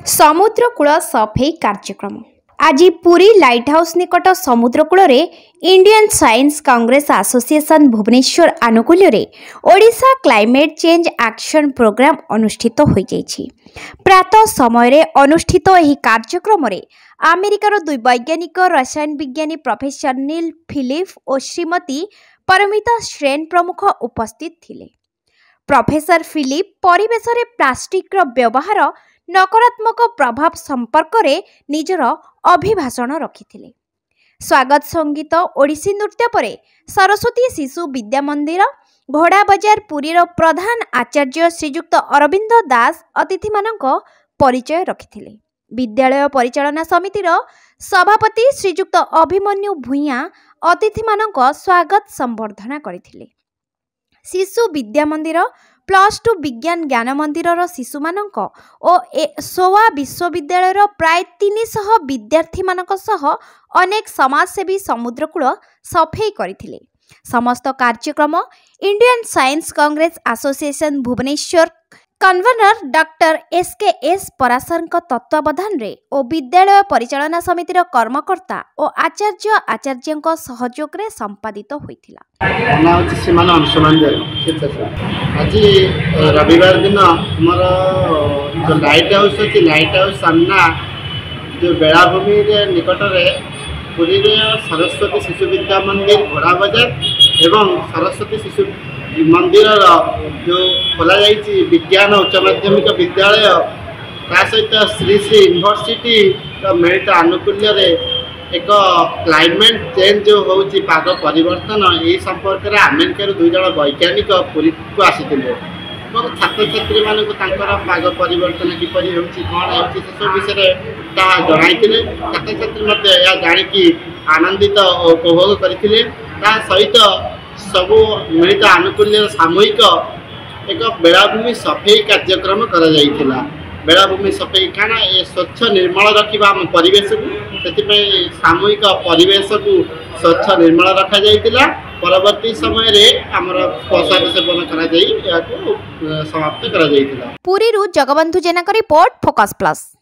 समुद्रकूल सफेई कार्यक्रम आज Puri lighthouse निकट समुद्रकूल Indian science Congress association Bhubaneswar आनुकूल्य Odisha climate change action programme अनुष्ठित हो जाइछि। प्रातः समय अनुष्ठित यह कार्यक्रम अमेरिकार दुई वैज्ञानिक रसायन विज्ञानी प्रोफेसर नील फिलिप और श्रीमती परमिता श्रेन प्रमुख उपस्थित थिले। प्रोफेसर फिलिप परिवेश रे प्लास्टिक व्यवहार नकारात्मक प्रभाव संपर्क में निजर अभिभाषण रखिथिले। स्वागत संगीत ओडिसी नृत्य पर सरस्वती शिशु विद्या मंदिर घोड़ा बजार पुरीर प्रधान आचार्य श्रीजुक्त अरविंद दास अतिथि मानक परिचय रखिथिले। विद्यालय परिचालना समितिर सभापति श्रीजुक्त अभिमन्यु भूइया अतिथि मानक स्वागत संबर्धना करथिले। शिशु विद्या मंदिर +2 विज्ञान ज्ञान मंदिर शिशु मानक और सोवा विश्वविद्यालय प्राय 300 विद्यार्थी मानक सह अनेक समाजसेवी समुद्रकूल सफेई करथिले। समस्त कार्यक्रम Indian science Congress association Bhubaneswar convener doctor SKS Parashar तत्वावधान रे और विद्यालय परिचालना समितिर कर्मकर्ता और आचार्य सहयोग रे संपादित होइथिला। आज रविवार दिन हमारा जो लाइट हाउस अच्छी लाइट हाउस सामना जो बेलाभूमि निकट में पुरी सरस्वती शिशु विद्या मंदिर घोड़ा बजार एवं सरस्वती शिशु मंदिर जो खोल विज्ञान उच्च माध्यमिक विद्यालय ता सहित श्री श्री यूनिवर्सिटी मिलित आनुकूल्य एक क्लाइमेट चेंज जो होची पाग परिवर्तन यही संपर्क में अमेरिकार 2 जन वैज्ञानिक पुरी को आसी छात्र छात्री मानक पाग परिवर्तन किपरि होची कौन होची सब विषय जनाई छात्र छात्री यह जानिकी आनंदित और उपभोग करते सहित सबू मिलित आनुकूल्य सामूहिक एक बेलाभूमि सफेई कार्यक्रम करा जाइथिला। बेलाभूमि सफेई काना ये स्वच्छ निर्मल रखा आम परिवेश को सामूहिक परिवेश को स्वच्छ निर्मल रखा जाइथिला। परवर्ती समय रे आमर प्रसाद सेवन करा जाई याको समाप्त करा जाइथिला। पुरीरू जगबंधु जेना का रिपोर्ट फोकस प्लस।